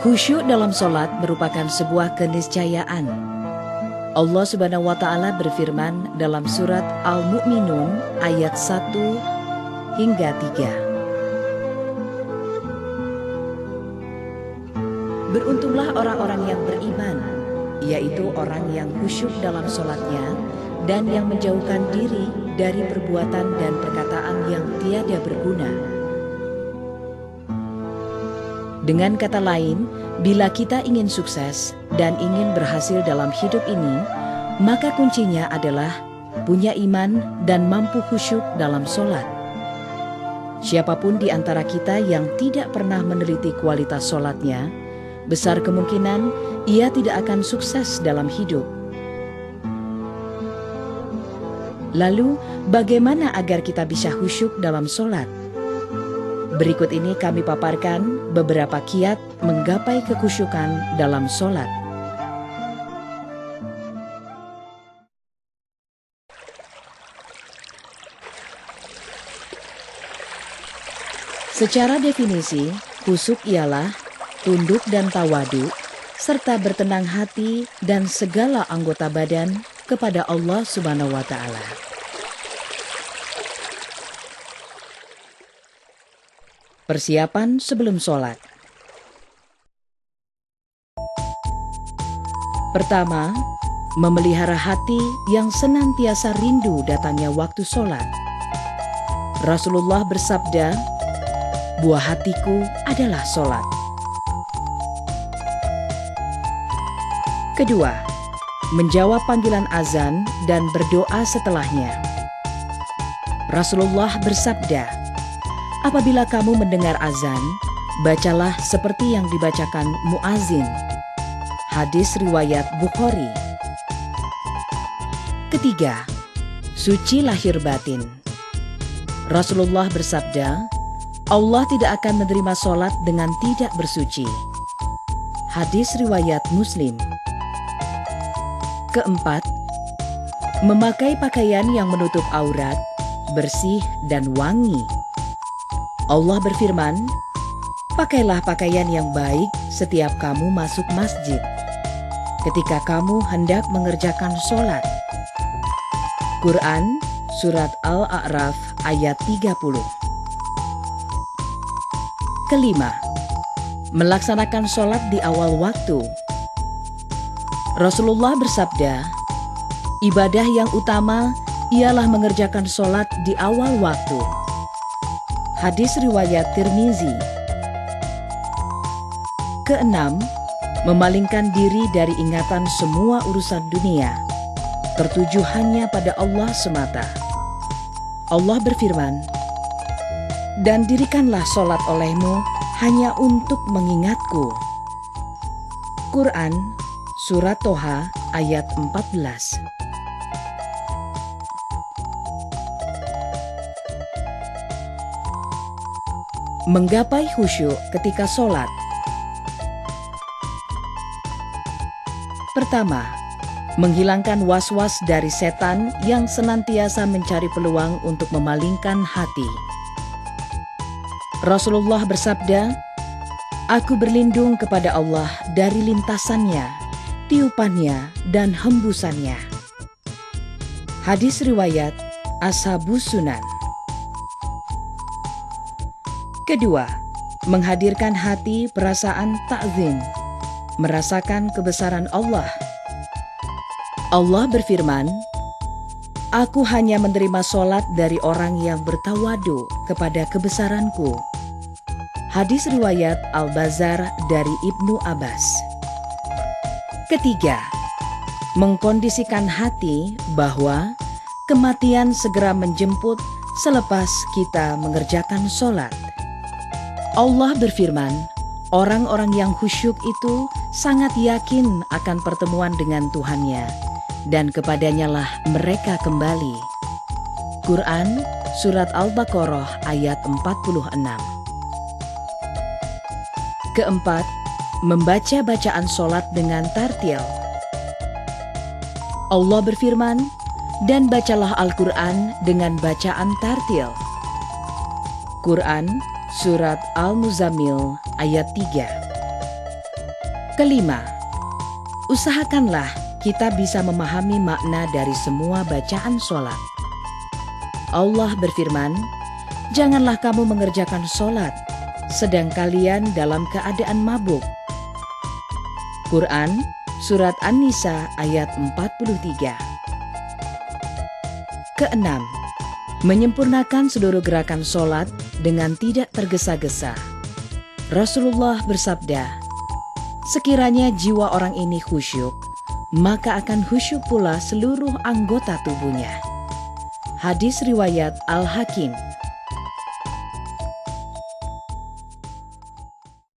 Khusyuk dalam sholat merupakan sebuah keniscayaan. Allah Subhanahu wa Ta'ala berfirman dalam surat Al-Mu'minun ayat 1 hingga 3. Beruntunglah orang-orang yang beriman, yaitu orang yang khusyuk dalam sholatnya dan yang menjauhkan diri dari perbuatan dan perkataan yang tiada berguna. Dengan kata lain, bila kita ingin sukses dan ingin berhasil dalam hidup ini, maka kuncinya adalah punya iman dan mampu khusyuk dalam sholat. Siapapun di antara kita yang tidak pernah meneliti kualitas sholatnya, besar kemungkinan ia tidak akan sukses dalam hidup. Lalu, bagaimana agar kita bisa khusyuk dalam sholat? Berikut ini kami paparkan beberapa kiat menggapai kekhusyukan dalam sholat. Secara definisi, khusyuk ialah tunduk dan tawadu, serta bertenang hati dan segala anggota badan kepada Allah Subhanahu wa Ta'ala. Persiapan sebelum sholat. Pertama, memelihara hati yang senantiasa rindu datangnya waktu sholat. Rasulullah bersabda, "Buah hatiku adalah sholat." Kedua, menjawab panggilan azan dan berdoa setelahnya. Rasulullah bersabda, "Apabila kamu mendengar azan, bacalah seperti yang dibacakan muazin." Hadis riwayat Bukhari. Ketiga, suci lahir batin. Rasulullah bersabda, Allah tidak akan menerima sholat dengan tidak bersuci. Hadis riwayat Muslim. Keempat, memakai pakaian yang menutup aurat, bersih dan wangi. Allah berfirman, "Pakailah pakaian yang baik setiap kamu masuk masjid, ketika kamu hendak mengerjakan sholat." Quran, Surat Al-A'raf ayat 30. Kelima, melaksanakan sholat di awal waktu. Rasulullah bersabda, ibadah yang utama ialah mengerjakan sholat di awal waktu. Hadis riwayat Tirmizi. Keenam, memalingkan diri dari ingatan semua urusan dunia, tertuju hanya pada Allah semata. Allah berfirman, "Dan dirikanlah sholat olehmu hanya untuk mengingatku." Quran, Surat Toha ayat 14. Menggapai khusyuk ketika sholat. Pertama, menghilangkan was-was dari setan yang senantiasa mencari peluang untuk memalingkan hati. Rasulullah bersabda, "Aku berlindung kepada Allah dari lintasannya, tiupannya, dan hembusannya." Hadis riwayat Ashabus Sunan. Kedua, menghadirkan hati perasaan ta'zim, merasakan kebesaran Allah. Allah berfirman, "Aku hanya menerima sholat dari orang yang bertawadu kepada kebesaranku." Hadis riwayat Al-Bazar dari Ibnu Abbas. Ketiga, mengkondisikan hati bahwa kematian segera menjemput selepas kita mengerjakan sholat. Allah berfirman, orang-orang yang khusyuk itu sangat yakin akan pertemuan dengan Tuhannya, dan kepadanya lah mereka kembali. Quran, Surat Al-Baqarah ayat 46. Keempat, membaca bacaan sholat dengan tartil. Allah berfirman, "Dan bacalah Al-Quran dengan bacaan tartil." Quran, Surat Al-Muzammil ayat 3. Kelima, usahakanlah kita bisa memahami makna dari semua bacaan sholat. Allah berfirman, "Janganlah kamu mengerjakan sholat sedang kalian dalam keadaan mabuk." Quran Surat An-Nisa ayat 43. Keenam, menyempurnakan seluruh gerakan sholat dengan tidak tergesa-gesa. Rasulullah bersabda, "Sekiranya jiwa orang ini khusyuk, maka akan khusyuk pula seluruh anggota tubuhnya." Hadis riwayat Al-Hakim.